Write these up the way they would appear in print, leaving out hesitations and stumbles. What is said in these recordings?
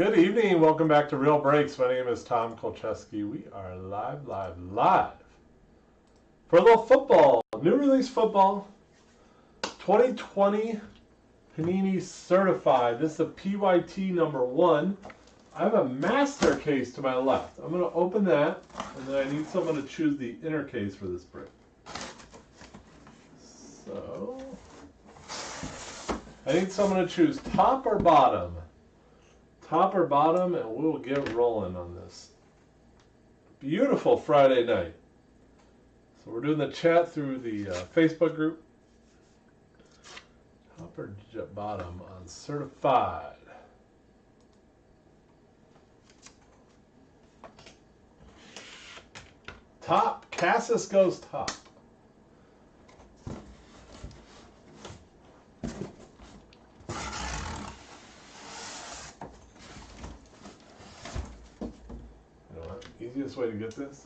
Good evening, welcome back to Real Breaks. My name is Tom Kolcheski. We are live for a little football, new release football, 2020 Panini Certified. This is a PYT number 1. I have a master case to my left. I'm going to open that, and then I need someone to choose the inner case for this break. So, I need someone to choose top or bottom. Top or bottom, and we'll get rolling on this beautiful Friday night. So we're doing the chat through the Facebook group. Top or bottom on Certified. Top. Cassis goes top. Easiest way to get this.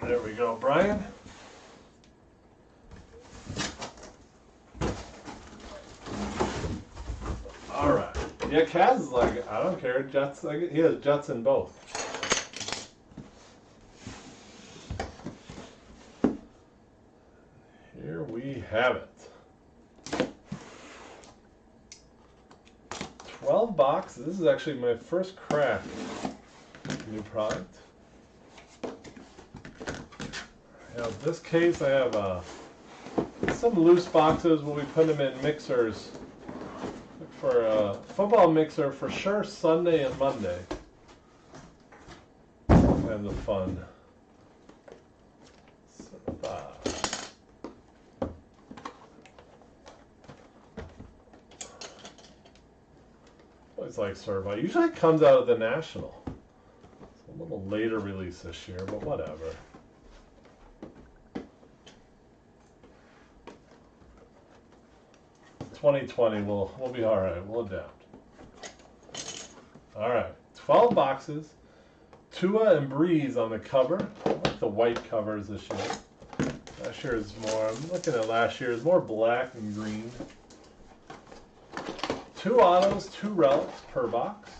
There we go, Brian. All right. Yeah, Kaz is like, I don't care. Jets, like, he has Jets in both. Here we have it. 12 boxes. This is actually my first crack. New product. This case, I have some loose boxes. We'll be putting them in mixers. Look for a football mixer for sure Sunday and Monday. And the fun. Always like Certified. Usually it comes out of the National. It's a little later release this year, but whatever. $20.20, we'll be all right. We'll adapt. All right, 12 boxes. Tua and Breeze on the cover. I like the white covers this year. Last year is more. I'm looking at last year's more black and green. 2 autos, 2 relics per box.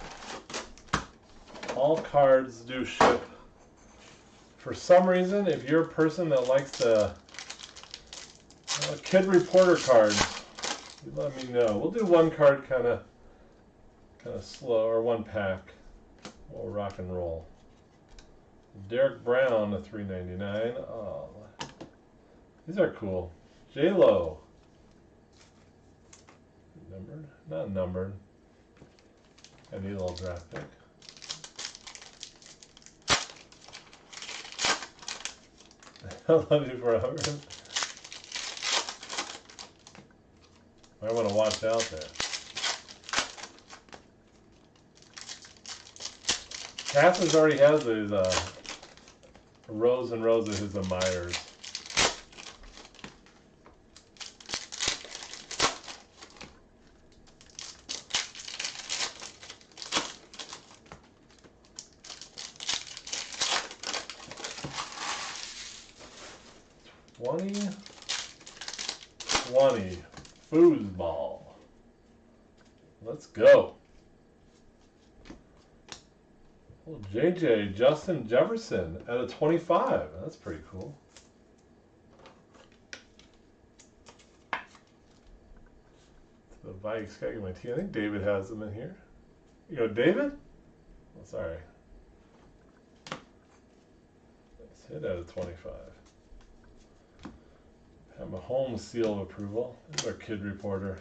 All cards do ship. For some reason, if you're a person that likes the Kid Reporter cards, you let me know. We'll do one card kind of slow, or one pack. We'll rock and roll. Derek Brown, a $3.99. Oh, these are cool. J-Lo. Numbered? Not numbered. I need a little draft pick. I love you forever. I want to watch out there. Cassius already has his rows and rows of his admirers. $20 foosball. Let's go. Well, JJ, Justin Jefferson at a 25. That's pretty cool. The Vikes gotta get my team. I think David has them in here. You go, David? Oh, sorry. Let's hit at a 25. Have Mahomes seal of approval. There's our Kid Reporter.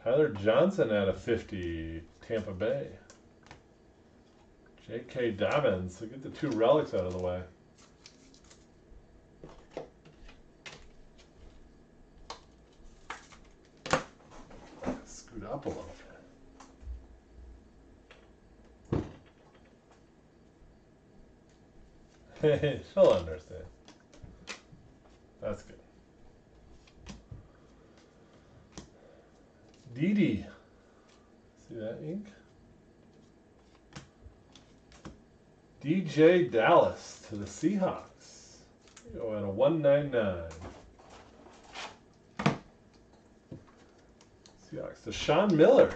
Tyler Johnson at a 50. Tampa Bay. J.K. Dobbins. So get the 2 relics out of the way. Scoot up a little bit. Hey, she'll understand. That's good. Didi. See that ink? DJ Dallas to the Seahawks. Go at a 199. Seahawks to Sean Miller.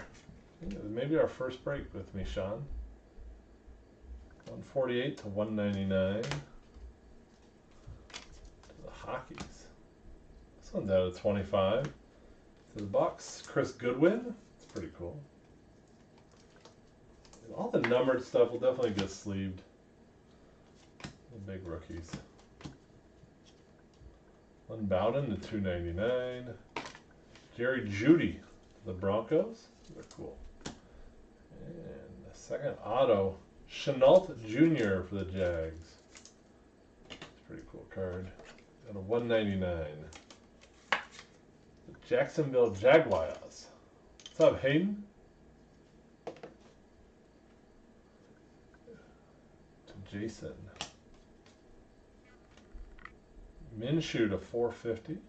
Maybe our first break with me, Sean. 148 to 199. Hockeys. This one's out of 25. To the Bucks, Chris Goodwin. It's pretty cool. All the numbered stuff will definitely get sleeved. The big rookies. Len Bowden to 299. Jerry Jeudy to the Broncos. They're cool. And the second auto, Chenault Jr. for the Jags. It's a pretty cool card. At a 199. The Jacksonville Jaguars. What's up, Hayden? To Jason. Minshew to 450. Is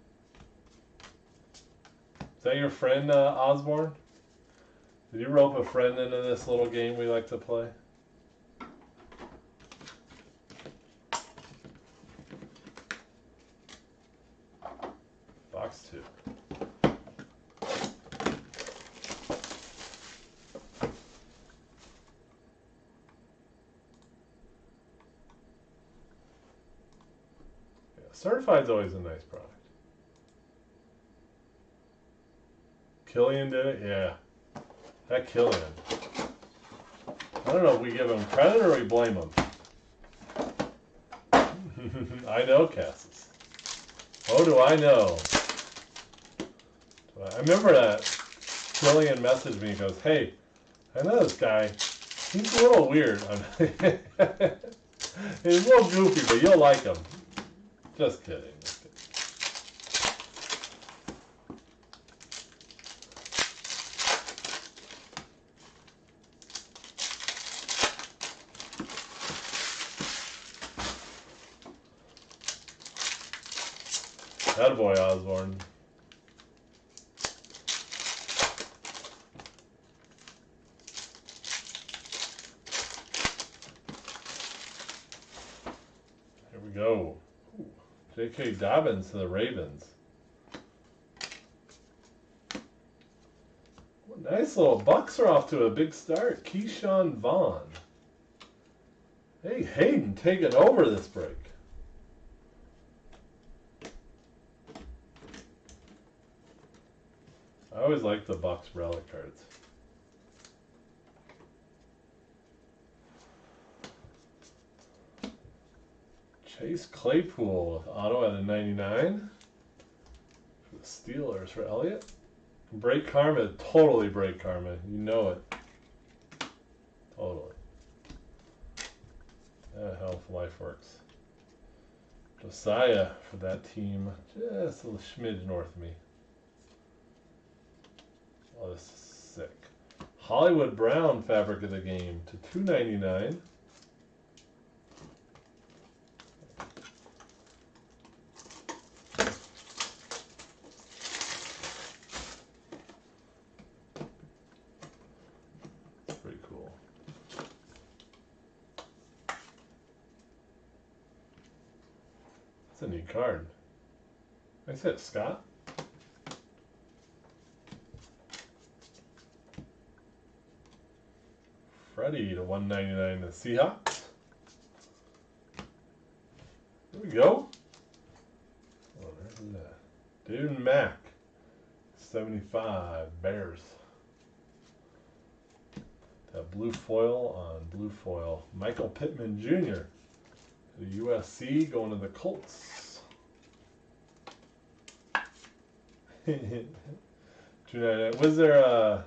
that your friend, Osborne? Did you rope a friend into this little game we like to play? Box 2. Yeah, Certified's always a nice product. Killian did it? Yeah. That Killian. I don't know if we give him credit or we blame him. I know, Cassis. Oh, do I know? I remember that Killian messaged me and goes, hey, I know this guy. He's a little weird. He's a little goofy, but you'll like him. Just kidding. Attaboy, Osborne. Here we go. Ooh. J.K. Dobbins to the Ravens. Nice little Bucks are off to a big start. Keyshawn Vaughn. Hey, Hayden taking over this break. I always like the Bucks relic cards. Chase Claypool with auto at a 99 for the Steelers for Elliott. Break Karma, totally break Karma. You know it. Totally. How life works. Josiah for that team, just a little smidge north of me. Oh, this is sick. Hollywood Brown fabric of the game to $2.99. Pretty cool. That's a neat card. I said Scott. Freddie to $1.99 the Seahawks. There we go. Oh, there's that. David Mack, 75 Bears. That blue foil on blue foil. Michael Pittman Jr. The USC going to the Colts. 299. Was there a?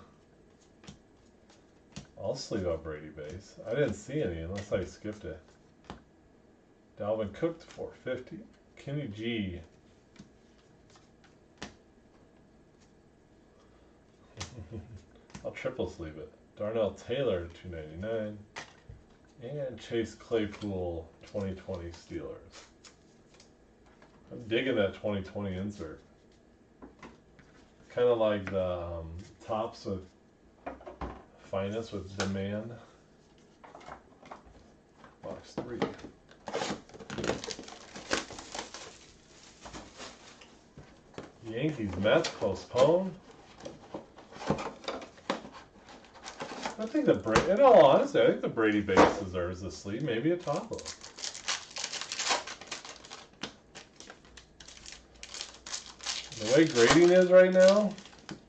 I'll sleeve up Brady base. I didn't see any unless I skipped it. Dalvin Cook to 450. Kenny G. I'll triple sleeve it. Darnell Taylor to $2.99. And Chase Claypool 2020 Steelers. I'm digging that 2020 insert. Kind of like the tops with finest with demand. Box 3. Yankees Mets postponed. I think in all honesty, I think the Brady base deserves a sleeve, maybe a top load. The way grading is right now,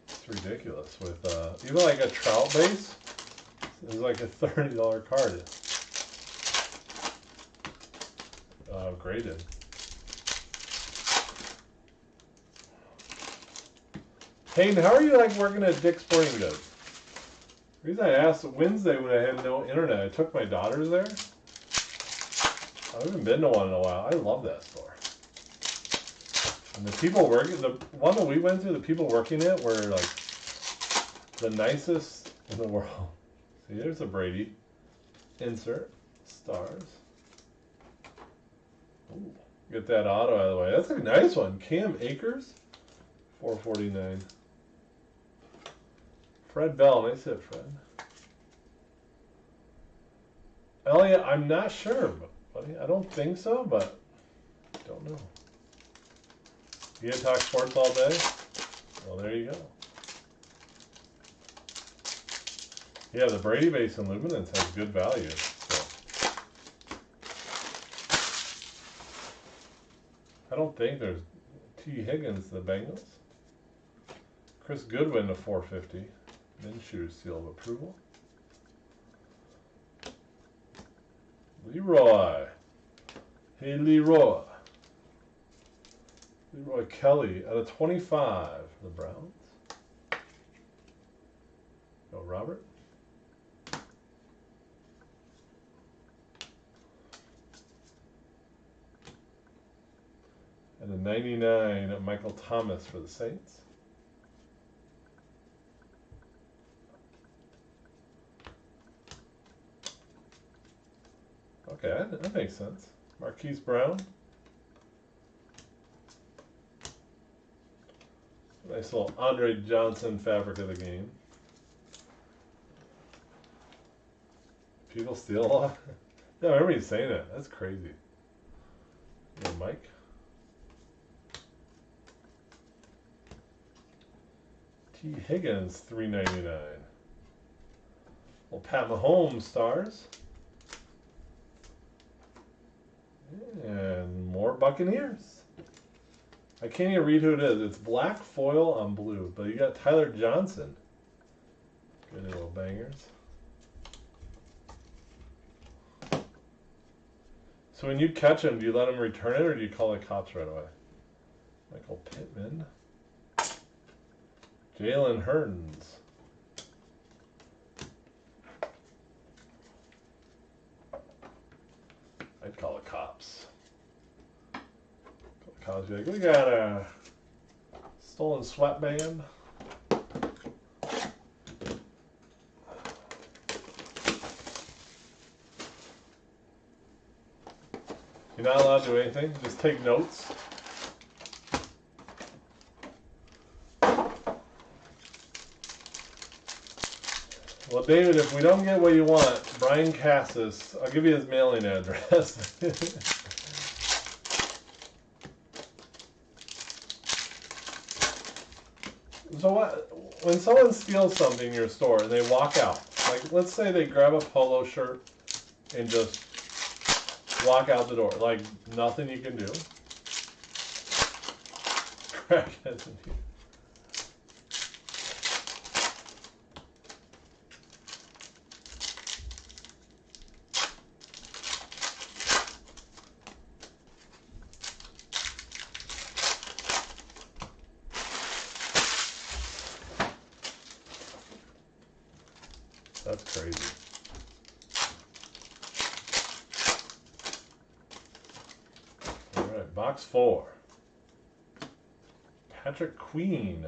it's ridiculous. With even like a Trout base, it's like a $30 card. Graded. Hayden, how are you like working at Dick's Sporting Goods? The reason I asked Wednesday when I had no internet, I took my daughters there. I haven't been to one in a while. I love that store. And the people working, the one that we went to, the people working it were like the nicest in the world. See, there's a Brady insert, stars. Ooh, get that auto out of the way. That's a nice one. Cam Akers, $4.49. Fred Bell, nice hit, Fred. Elliot, I'm not sure, buddy. I don't think so, but don't know. You gonna talk sports all day? Well, there you go. Yeah, the Brady base and luminance has good value. So. I don't think there's T. Higgins, the Bengals. Chris Goodwin to $4.50. Minshew seal of approval. Leroy. Hey, Leroy. Leroy Kelly out of 25. The Browns. Go, Robert. And a 99 of Michael Thomas for the Saints. Okay, that makes sense. Marquise Brown. Nice little Andre Johnson fabric of the game. People steal a lot. Yeah, I remember you saying that. That's crazy. Yeah, Mike. T. Higgins, $3.99. Well, Pat Mahomes stars. And more Buccaneers. I can't even read who it is. It's black foil on blue, but you got Tyler Johnson. Good little bangers. So when you catch him, do you let him return it or do you call the cops right away? Michael Pittman. Jalen Hurns. I'd call the cops. Call the cops. Be like, we got a stolen sweatband. You're not allowed to do anything. Just take notes. Well, David, if we don't get what you want, Brian Cassis, I'll give you his mailing address. So what? When someone steals something in your store and they walk out, like let's say they grab a polo shirt and just walk out the door, like nothing you can do. Crackheads in here. That's crazy. All right, box 4. Patrick Queen,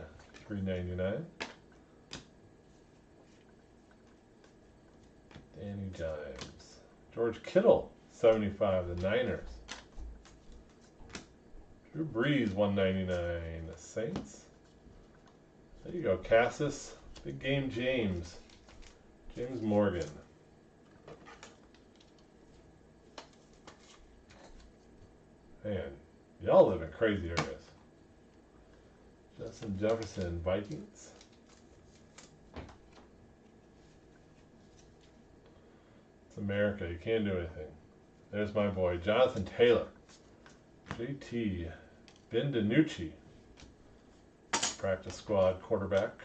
$3.99. Danny Dimes. George Kittle, $75. The Niners. Drew Brees, $1.99. The Saints. There you go, Cassis. Big game James. James Morgan. Man, y'all live in crazy areas. Justin Jefferson, Vikings. It's America. You can't do anything. There's my boy, Jonathan Taylor. JT. Ben DiNucci. Practice squad quarterback.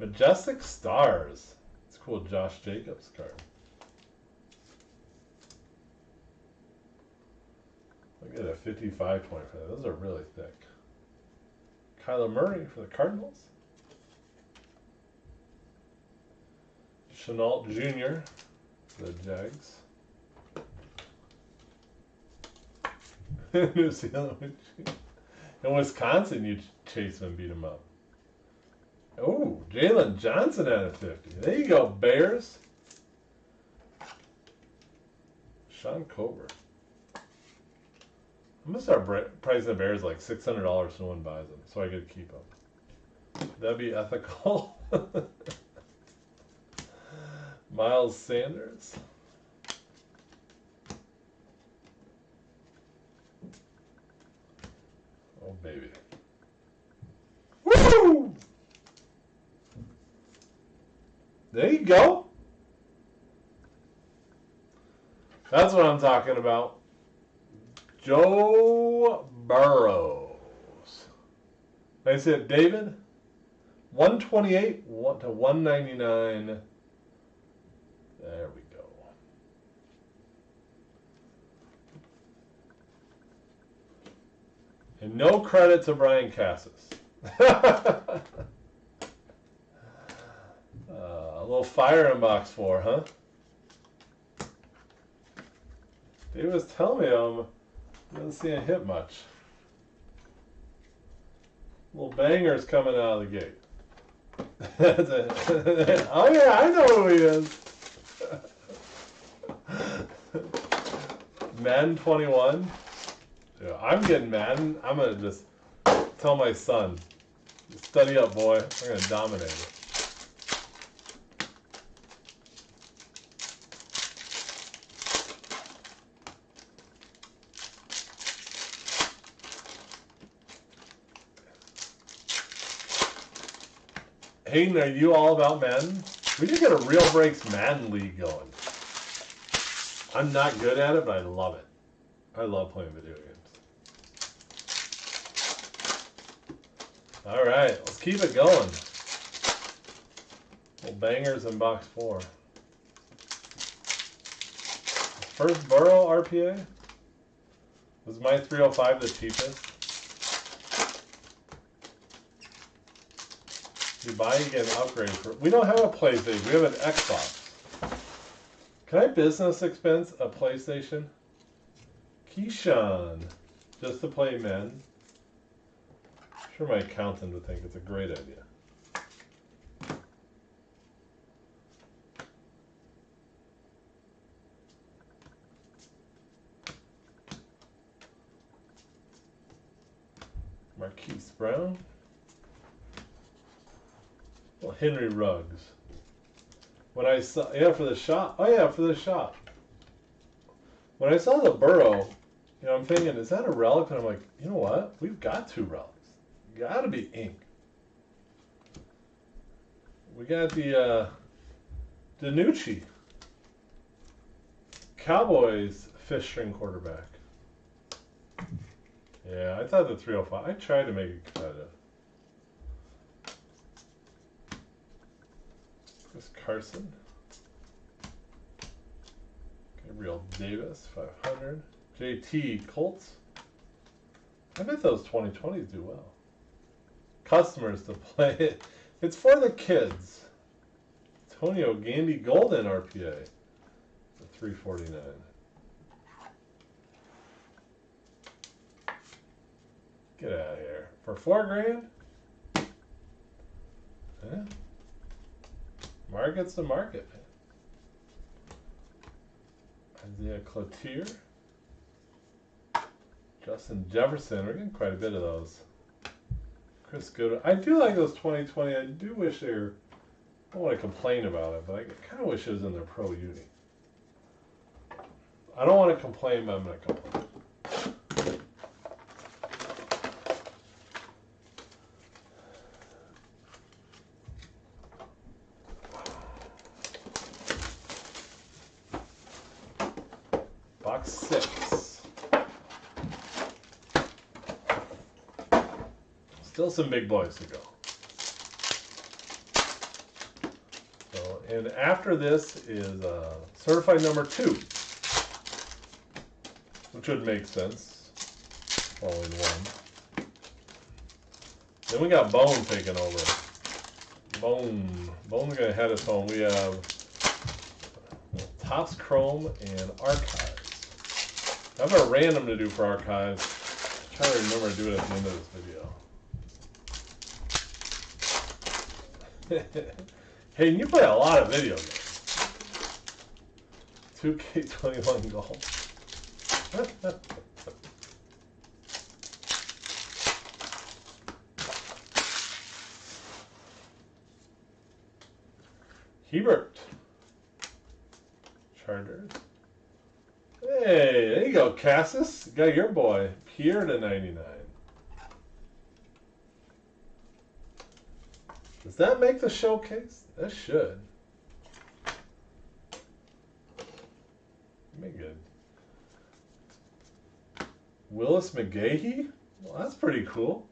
Majestic Stars. It's a cool Josh Jacobs card. Look at a 55 point for that. Those are really thick. Kyler Murray for the Cardinals. Chenault Jr. for the Jags. New Zealand. In Wisconsin, you chase him and beat him up. Oh, Jalen Johnson at a 50. There you go, Bears. Sean Colbert. I'm going to start pricing the Bears like $600 so no one buys them, so I get to keep them. That'd be ethical. Miles Sanders. Oh, baby. Woo! There you go. That's what I'm talking about. Joe Burrows. I said, David, 128 to 199. There we go. And no credit to Brian Cassis. A little fire in box 4, huh? Dave was telling me doesn't see him hit much. Little bangers coming out of the gate. Oh yeah, I know who he is. Madden 21. Yeah, I'm getting Madden. I'm gonna just tell my son, study up, boy. We're going to dominate it. Hayden, are you all about Madden? We should get a Real Breaks Madden League going. I'm not good at it, but I love it. I love playing video games. All right, let's keep it going. Little bangers in box 4. First Burrow RPA. Was my 305 the cheapest? You buy, you get an upgrade for. We don't have a PlayStation. We have an Xbox. Can I business expense a PlayStation? Keyshawn, just to play men. I'm sure my accountant would think it's a great idea. Marquise Brown. Well, Henry Ruggs. When I saw, yeah, for the shop. Oh yeah, for the shop. When I saw the Burrow, you know, I'm thinking, is that a relic? And I'm like, you know what? We've got 2 relics. Gotta be ink. We got the DiNucci. Cowboys fifth string quarterback. Yeah, I thought the 305. I tried to make it competitive. Chris Carson. Gabriel Davis, 500. JT Colts. I bet those 2020s do well. Customers to play it. It's for the kids. Antonio Gandy Golden RPA. The 349. Get out of here. For $4 grand? Yeah. Market's the market. Isaiah Cloutier. Justin Jefferson. We're getting quite a bit of those. Chris Good. I do like those 2020. I do wish they were. I don't want to complain about it, but I kind of wish it was in their pro uni. I don't want to complain, but I'm going to complain. Box 6. Still some big boys to go. So, and after this is certified number 2, which would make sense. All in one. Then we got Bone taking over. Bone's gonna head us home. We have Topps Chrome and Archives. I have a random to do for Archives. Try to remember to do it at the end of this video. Hey, you play a lot of video games. 2K21 Golf. Hebert. Chargers. Hey, there you go, Cassis. You got your boy, Pierre to 99. Does that make the showcase? That should. Make good. Willis McGahee? Well, that's pretty cool.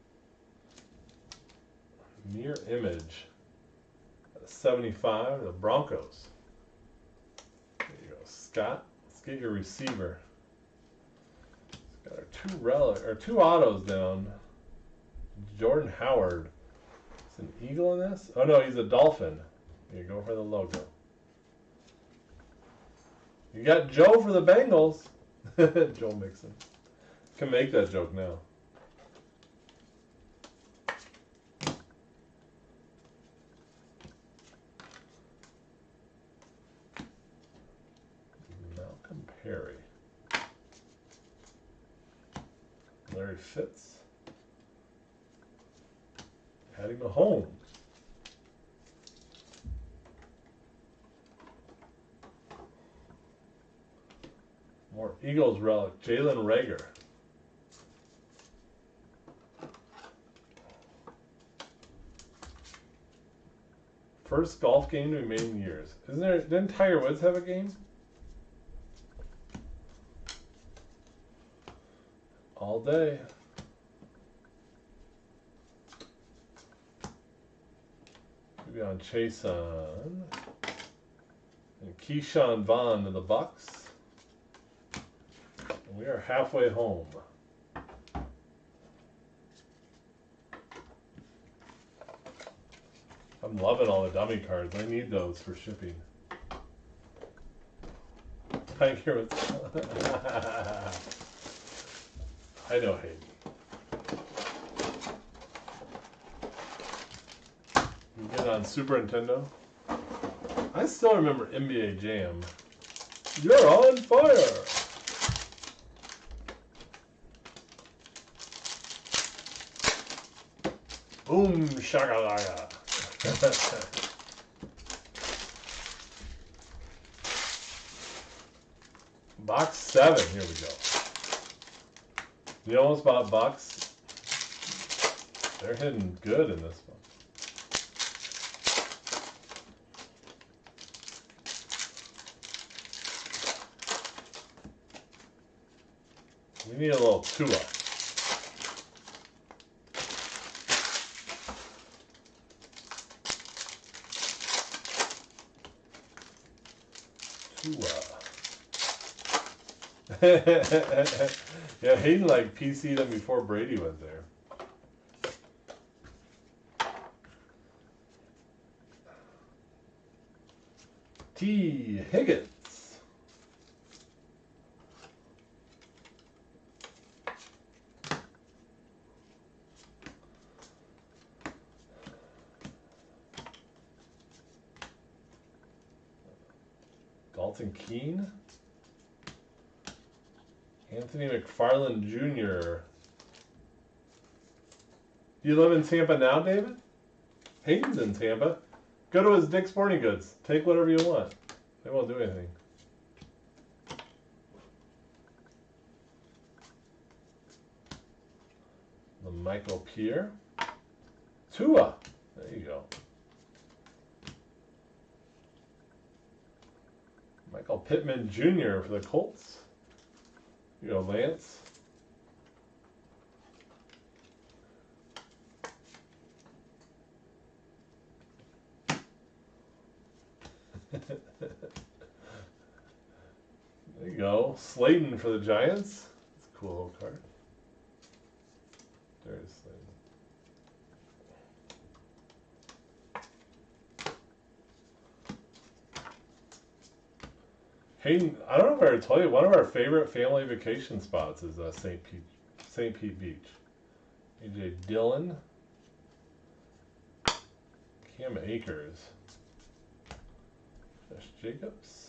Mirror image. 75, the Broncos. There you go, Scott. Let's get your receiver. Got our 2 autos down. Jordan Howard. Is an eagle in this? Oh no, he's a dolphin. Here, go for the logo. You got Joe for the Bengals. Joe Mixon. Can make that joke now. Malcolm Perry. Larry Fitz. Patty Mahomes. More Eagles relic. Jalen Reagor. First golf game to be made in years. Didn't Tiger Woods have a game? All day. Maybe on Chase on. And Keyshawn Vaughn to the Bucks. And we are halfway home. I'm loving all the dummy cards. I need those for shipping. Tiger Woods. I know Hayden. You get it on Super Nintendo. I still remember NBA Jam. You're on fire! Boom shakalaka. Box 7, here we go. You almost bought box. They're hidden good in this one. We need a little Tua. Yeah, Hayden like PC'd him before Brady went there. T. Higgins. Dalton Keene. Anthony McFarland Jr. Do you live in Tampa now, David? Hayden's in Tampa. Go to his Dick's Sporting Goods. Take whatever you want. They won't do anything. The Michael Pierre. Tua. There you go. Michael Pittman Jr. for the Colts. You go, Lance. There you go. Slayton for the Giants. That's a cool little card. There's Slayton. Hayden, I don't know if I ever told you, one of our favorite family vacation spots is St. Pete Beach. AJ Dillon, Cam Akers, Josh Jacobs.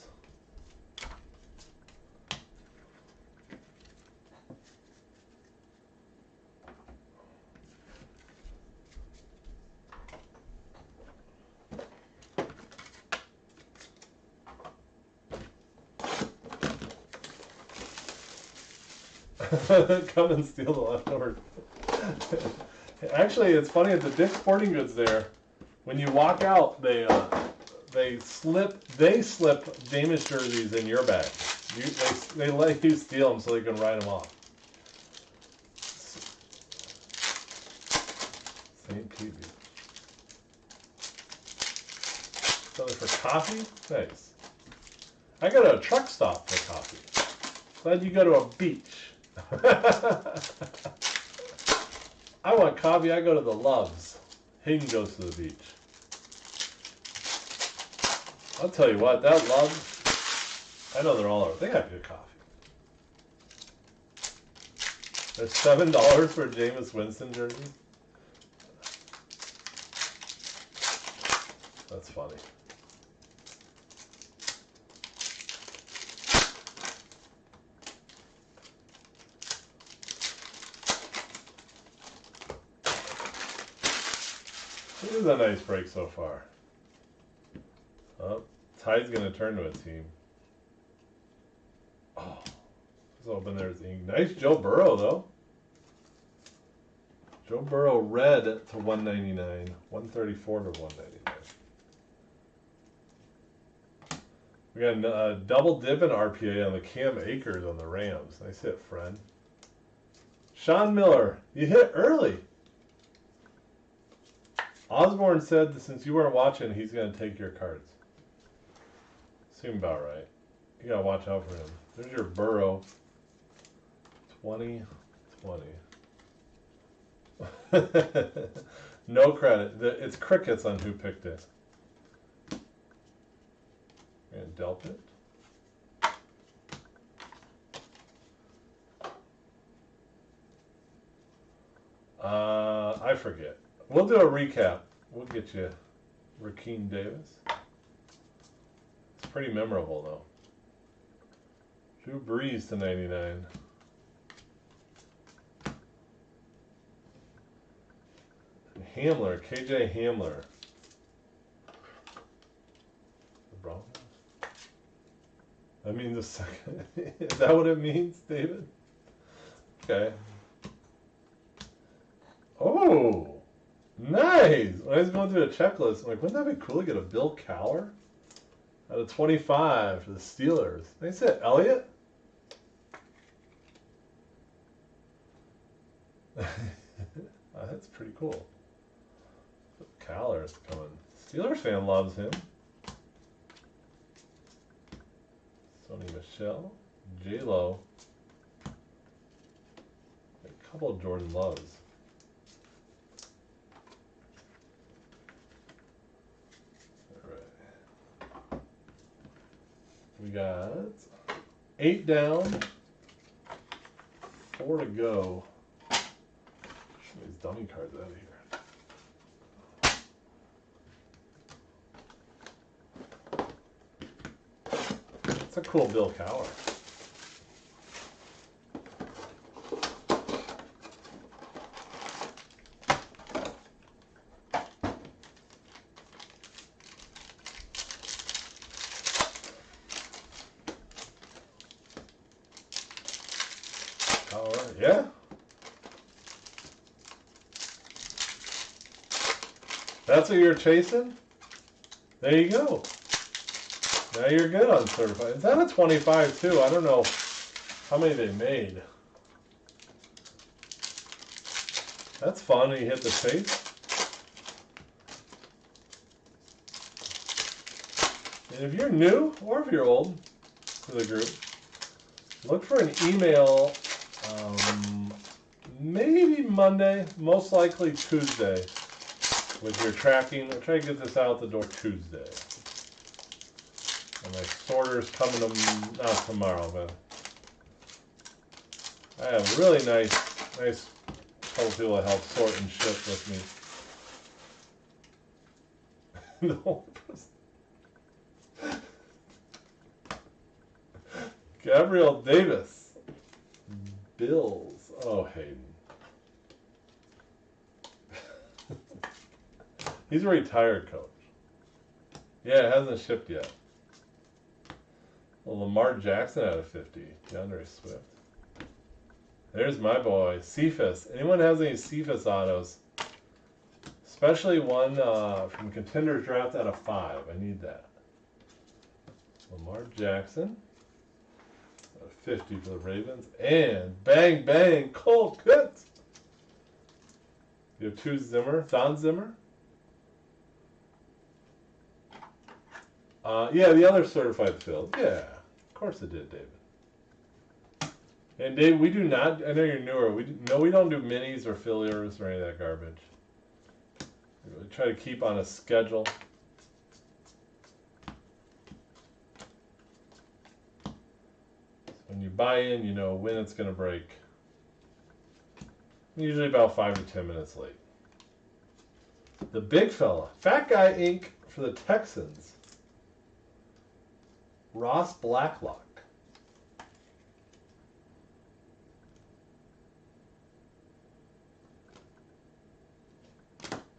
Come and steal the leftovers. Actually, it's funny at the Dick's Sporting Goods there. When you walk out, they slip Jameis jerseys in your bag. They let you steal them so they can write them off. St. Pete. Something for coffee? Nice. I go to a truck stop for coffee. Glad you go to a beach. I want coffee, I go to the Loves. Hayden goes to the beach. I'll tell you what, that Loves, I know they're all over. They got good coffee. There's $7 for a Jameis Winston jersey. That's funny. It is a nice break so far. Oh, Tide's going to turn to a team. Oh, just open there's ink. Nice Joe Burrow, though. Joe Burrow red to 199. 134 to 199. We got a double dipping RPA on the Cam Akers on the Rams. Nice hit, friend. Sean Miller, you hit early. Osborne said that since you weren't watching, he's going to take your cards. Seemed about right. You got to watch out for him. There's your Burrow. 20, 20. No credit. It's crickets on who picked it. And dealt it. I forget. We'll do a recap. We'll get you Rakeem Davis. It's pretty memorable, though. Drew Brees to 99. Hamler, KJ Hamler. The Broncos? I mean the second. Is that what it means, David? Okay. Oh, nice. When I was going through the checklist, I'm like, wouldn't that be cool to get a Bill Cowher out of 25 for the Steelers? Nice hit, Elliott. That's pretty cool. Cowher's coming. Steelers fan loves him. Sony Michelle, J-Lo. A couple of Jordan Loves. Alright. We got 8 down, 4 to go. Get these dummy cards out of here. That's a cool Bill Cowher. Yeah. That's what you're chasing? There you go. Now you're good on certified. Is that a 25 too? I don't know how many they made. That's fun when you hit the chase. And if you're new or if you're old to the group, look for an email maybe Monday, most likely Tuesday with your tracking. I'll try to get this out the door Tuesday. And my sorter's coming not tomorrow, but I have really nice couple people that help sort and ship with me. No. Gabriel Davis. Bills. Oh, Hayden. He's a retired coach. Yeah, it hasn't shipped yet. Well, Lamar Jackson out of 50. DeAndre Swift. There's my boy, Cephas. Anyone has any Cephas autos? Especially one from Contenders Draft out of 5. I need that. Lamar Jackson. 50 for the Ravens. And bang, bang, Cole Pitts. You have 2 Zimmer. Don Zimmer. Yeah, the other certified field. Yeah, of course it did, David. And Dave, we do not, I know you're newer, we don't do minis or fillers or any of that garbage. We try to keep on a schedule. When you buy in, you know when it's going to break. Usually about 5 to 10 minutes late. The big fella, Fat Guy Inc. for the Texans. Ross Blacklock.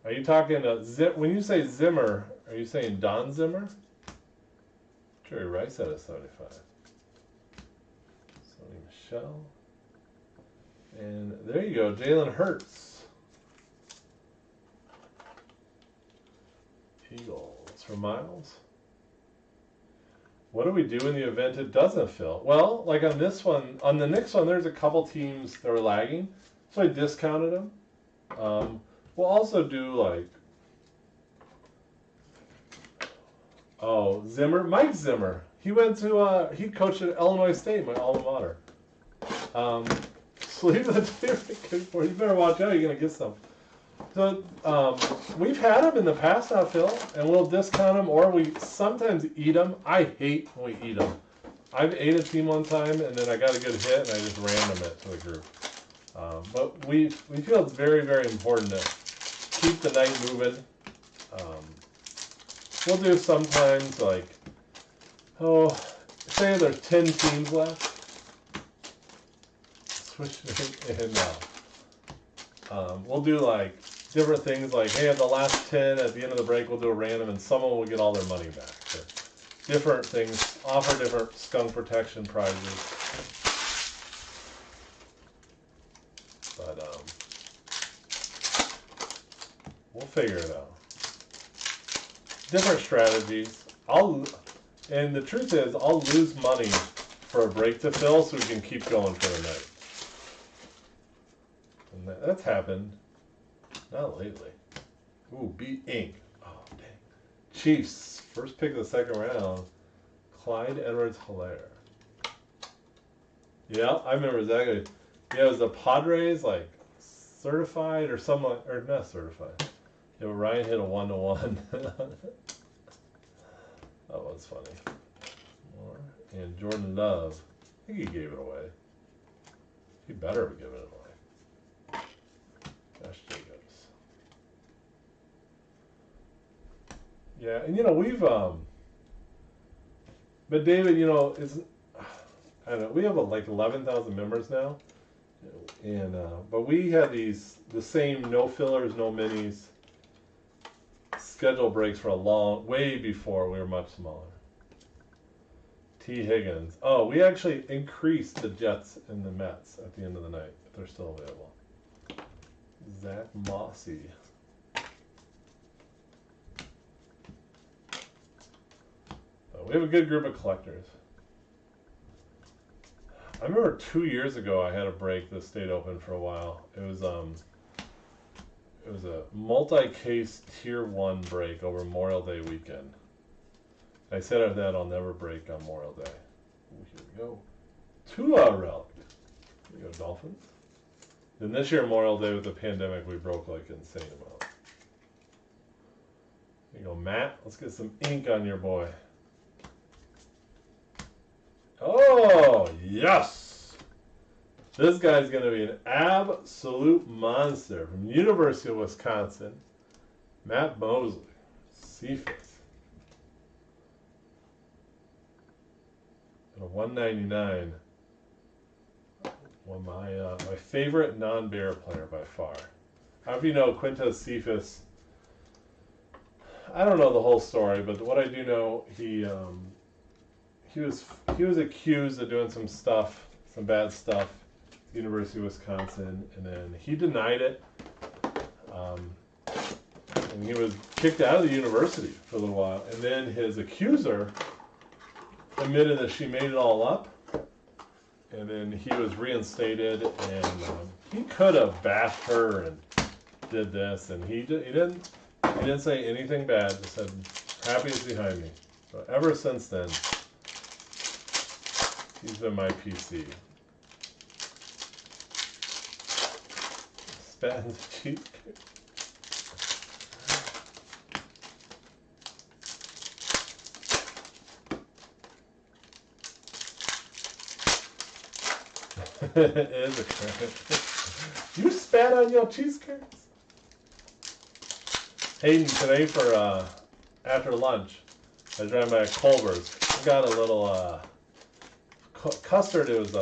Are you talking when you say Zimmer, are you saying Don Zimmer? Jerry Rice had a 75. Sonny Michelle. And there you go, Jalen Hurts. Eagles for Miles. What do we do in the event it doesn't fill? Well, like on this one, on the next one, there's a couple teams that are lagging, so I discounted them. We'll also do like, Zimmer, Mike Zimmer. He went to, he coached at Illinois State, my alma mater. Sleeve of the favorite, you better watch out, you're going to get some. So we've had them in the past, not Phil, and we'll discount them, or we sometimes eat them. I hate when we eat them. I've ate a team one time, and then I got a good hit, and I just random it to the group. But we feel it's very, very important to keep the night moving. We'll do sometimes like, say there's 10 teams left. Switch it in now. We'll do like different things like, hey, at the last 10, at the end of the break, we'll do a random, and someone will get all their money back. Or different things, offer different skunk protection prizes. But we'll figure it out. Different strategies. And the truth is, I'll lose money for a break to fill so we can keep going for the night. And that's happened. Not lately. Ooh, beat Inc. Oh, dang. Chiefs. First pick of the second round. Clyde Edwards-Helaire. Yeah, I remember exactly. Yeah, it was the Padres, like, certified or something, or not certified. Yeah, Ryan hit a 1-to-1. That was funny. And Jordan Love. I think he gave it away. He better have given it away. Josh Jacobs. Yeah, and we've but David, I don't know, we have like 11,000 members now, and but we had the same no fillers, no minis schedule breaks for way before we were much smaller. T. Higgins. Oh, we actually increased the Jets and the Mets at the end of the night, if they're still available. Zach Mossy. We have a good group of collectors. I remember 2 years ago I had a break that stayed open for a while. It was a multi-case tier 1 break over Memorial Day weekend. I said after that I'll never break on Memorial Day. Ooh, here we go. Tua relic. Here we go, Dolphins. Then this year Memorial Day with the pandemic we broke like an insane amount. Here you go, Matt. Let's get some ink on your boy. Oh, yes! This guy's going to be an absolute monster from University of Wisconsin. Matt Mosley. Cephas. And a 199. Well, my favorite non-bear player by far. However, you know, Quintez Cephas, I don't know the whole story, but what I do know, he was accused of doing some bad stuff at the University of Wisconsin, and then he denied it. And he was kicked out of the university for a little while, and then his accuser admitted that she made it all up, and then he was reinstated, and he could have bashed her and did this, and he didn't say anything bad. Just said, "Happy is behind me." So ever since then, he's been my PC. Spattens cheesecake. It is a crack. You spat on your cheesecakes? Hayden, today for after lunch, I was driving by Culver's. I got a little custard. It was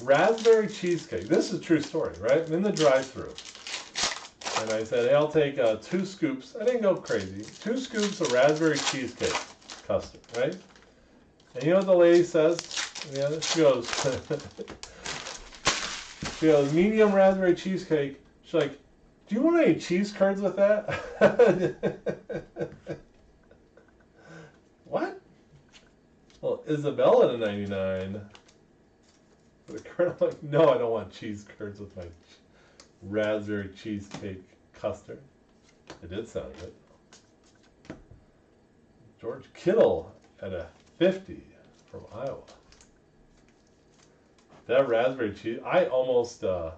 raspberry cheesecake. This is a true story, right? I'm in the drive-thru, and I said, hey, I'll take 2 scoops. I didn't go crazy. 2 scoops of raspberry cheesecake custard, right? And you know what the lady says? Yeah, she goes, she goes, medium raspberry cheesecake. She's like, do you want any cheese curds with that? What? Well, Isabella at a 99. But I'm like, no, I don't want cheese curds with my raspberry cheesecake custard. It did sound good. George Kittle at a 50 from Iowa. That raspberry cheese, I almost, I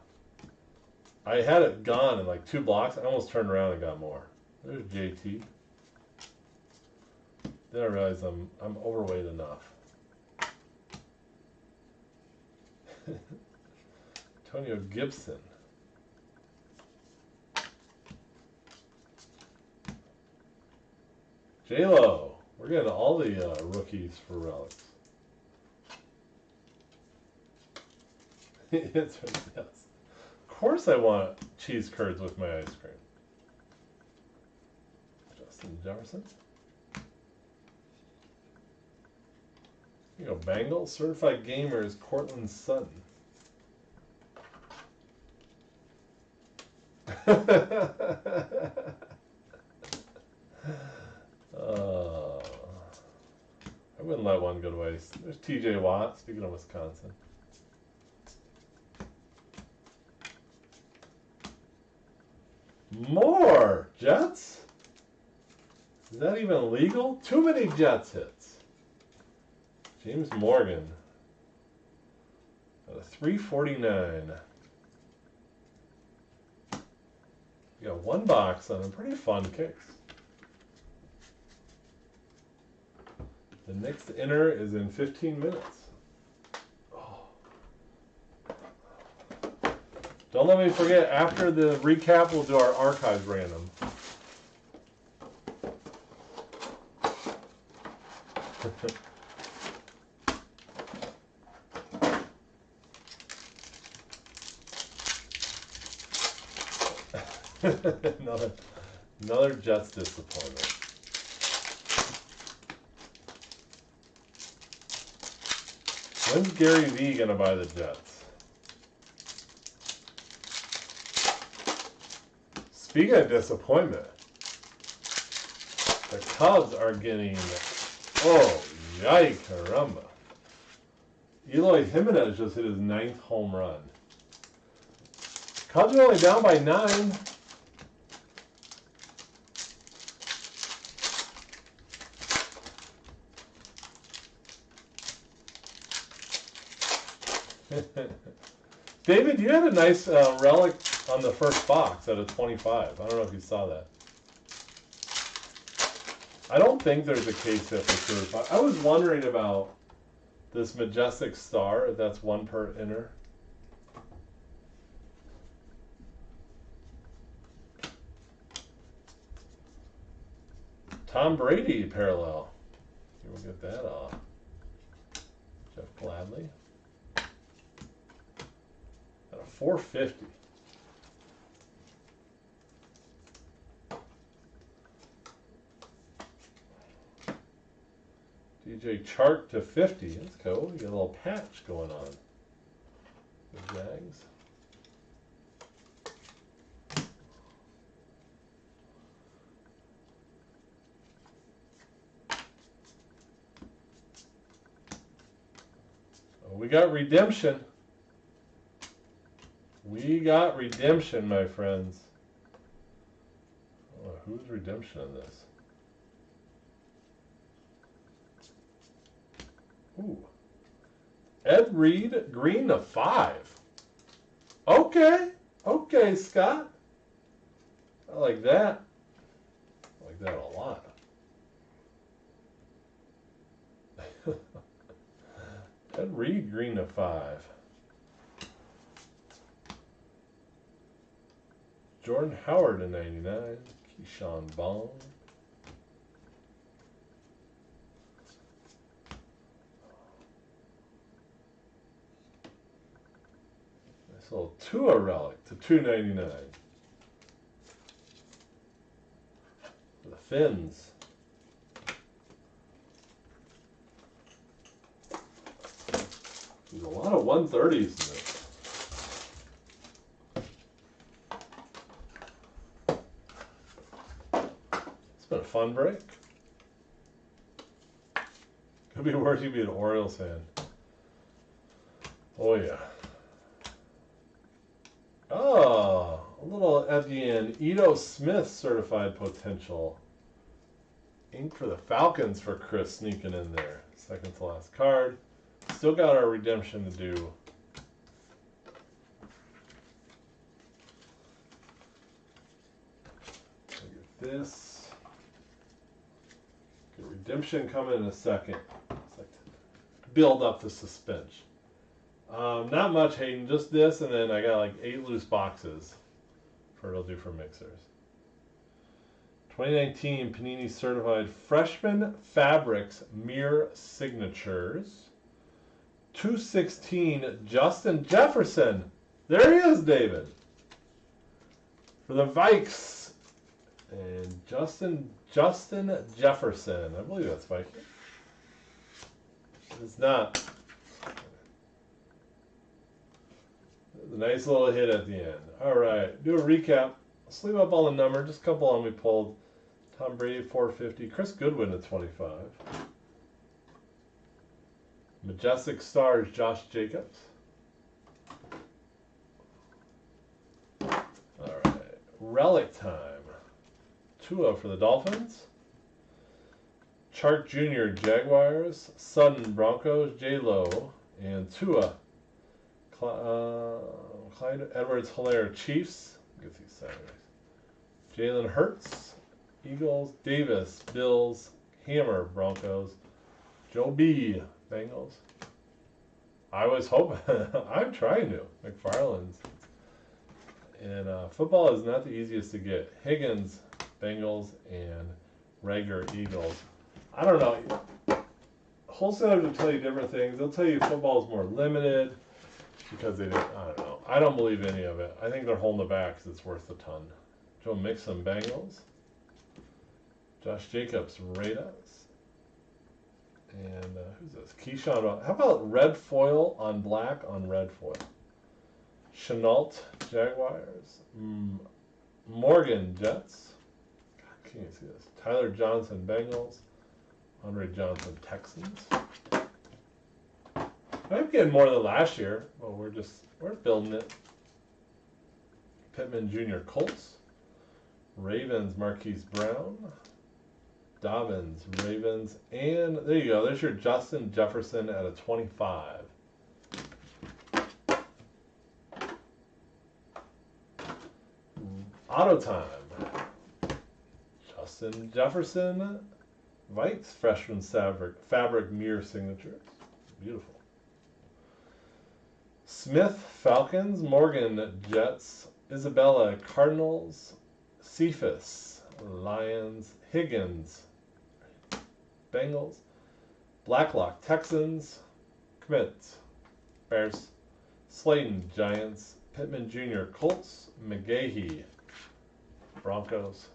had it gone in like 2 blocks. I almost turned around and got more. There's JT. Then I realized I'm overweight enough. Antonio Gibson. J-Lo. We're getting all the rookies for relics. Yes. Of course I want cheese curds with my ice cream. Justin Jefferson. Here you go, Bengals. Certified Gamers, Cortland Sutton. I wouldn't let one go to waste. There's TJ Watt, speaking of Wisconsin. More Jets? Is that even legal? Too many Jets hits. James Morgan at a 349. You got 1 box on them. Pretty fun kicks. The next inner is in 15 minutes. Oh. Don't let me forget, after the recap, we'll do our archives random. another Jets disappointment. When's Gary V gonna buy the Jets? Speaking of disappointment, the Cubs are getting, oh, yike, caramba. Eloy Jimenez just hit his 9th home run. Cubs are only down by 9. David, you had a nice relic on the first box at a 25. I don't know if you saw that. I don't think there's a case hit for certified. I was wondering about this Majestic Star, if that's 1 per inner. Tom Brady parallel. Here, we'll get that off. Jeff Gladley. At a 450. DJ Chark to 50. That's cool. You got a little patch going on. The Jags. Oh, we got redemption. We got redemption, my friends. Oh, who's redemption in this? Ooh. Ed Reed, green to 5. Okay. Okay, Scott. I like that. I like that a lot. Ed Reed, green to 5. Jordan Howard to 99. Keyshawn Bond. Nice little Tua relic to 299. Fins. There's a lot of 130s in this. It's been a fun break. Could be worse, you'd be an Orioles fan. Oh yeah. Oh, a little at the end. Ito Smith certified potential. Ink for the Falcons for Chris sneaking in there. Second to last card. Still got our redemption to do. Get this. Get redemption coming in a second. It's like to build up the suspense. Not much, Hayden. Just this, and then I got like 8 loose boxes for it'll do for mixers. 2019 Panini Certified Freshman Fabrics Mirror Signatures. 216 Justin Jefferson. There he is, David. For the Vikes. And Justin Jefferson. I believe that's Viking. It's not. A nice little hit at the end. All right, do a recap. Let's leave up all the numbers. Just a couple on we pulled. Tom Brady 450. Chris Goodwin at 25. Majestic Stars Josh Jacobs. All right, Relic Time. Tua for the Dolphins. Chark Jr. Jaguars. Sutton Broncos. J-Lo and Tua. Clyde Edwards-Helaire Chiefs. Get these Saturdays. Jalen Hurts Eagles. Davis Bills. Hammer Broncos. Joe B Bengals. I was hoping. I'm trying to. McFarland's. And football is not the easiest to get. Higgins Bengals and Rager Eagles. I don't know. Wholesalers will tell you different things. They'll tell you football is more limited. Because they didn't, I don't know. I don't believe any of it. I think they're holding it back because it's worth a ton. Joe Mixon, Bengals. Josh Jacobs, Raiders. And who's this? Keyshawn. How about red foil on black on red foil? Chenault, Jaguars. Morgan, Jets. God, can you see this? Tyler Johnson, Bengals. Andre Johnson, Texans. I'm getting more than last year, but we're building it. Pittman Jr. Colts. Ravens Marquise Brown. Dobbins Ravens. And there you go. There's your Justin Jefferson at a 25. Auto time. Justin Jefferson. Vikes freshman fabric mirror signatures. Beautiful. Smith, Falcons. Morgan, Jets. Isabella, Cardinals. Cephas, Lions. Higgins, Bengals. Blacklock, Texans. Kmitz, Bears. Slayton, Giants. Pittman Jr., Colts. McGahee, Broncos.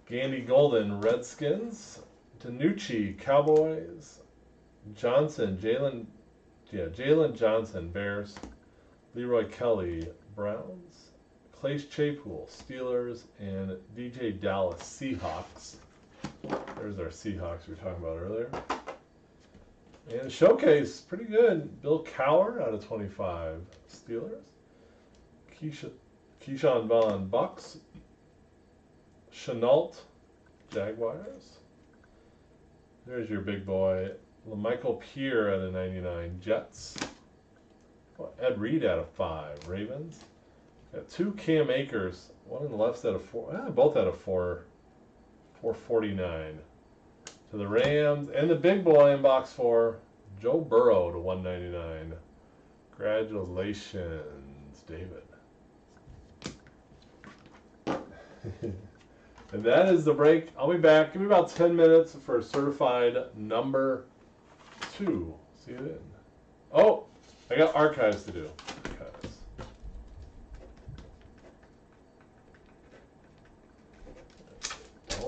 Gandy Golden, Redskins. Danucci, Cowboys. Johnson, Jalen Johnson, Bears. Leroy Kelly, Browns. Clay Chapel, Steelers. And DJ Dallas, Seahawks. There's our Seahawks we were talking about earlier. And showcase, pretty good. Bill Cowher out of 25, Steelers. Keyshawn Vaughn, Bucks. Chenault, Jaguars. There's your big boy. LaMichael Pierre out of 99, Jets. Ed Reed out of 5, Ravens. Got 2 Cam Akers, one on the left out of 4, both out of 449. To the Rams, and the big boy in box 4, Joe Burrow to 199. Congratulations, David. And that is the break. I'll be back. Give me about 10 minutes for certified number 2. See you then. Oh, I got archives to do. Archives.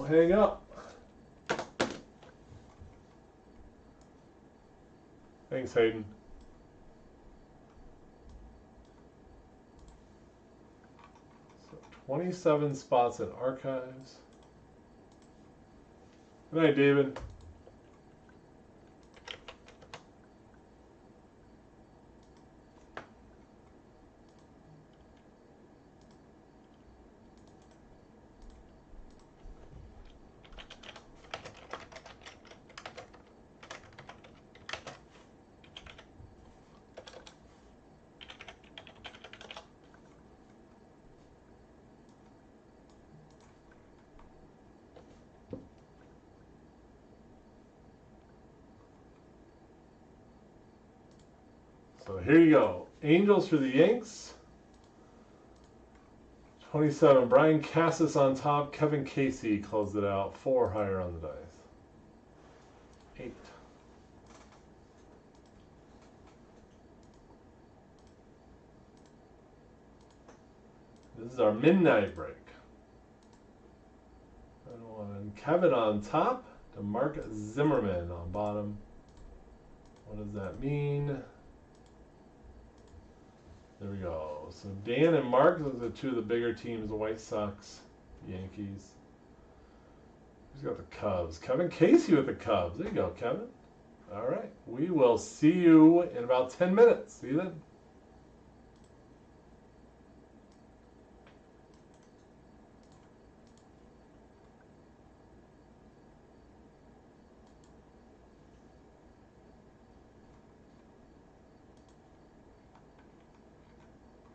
hang up. Thanks, Hayden. So 27 spots in archives. Good night, David. So here you go. Angels for the Yanks. 27. Brian Cassis on top. Kevin Casey closed it out. 4 higher on the dice. 8. This is our midnight break. And Kevin on top. To Mark Zimmerman on bottom. What does that mean? There we go. So Dan and Mark, those are 2 of the bigger teams, the White Sox, Yankees. Who's got the Cubs? Kevin Casey with the Cubs. There you go, Kevin. All right. We will see you in about 10 minutes. See you then.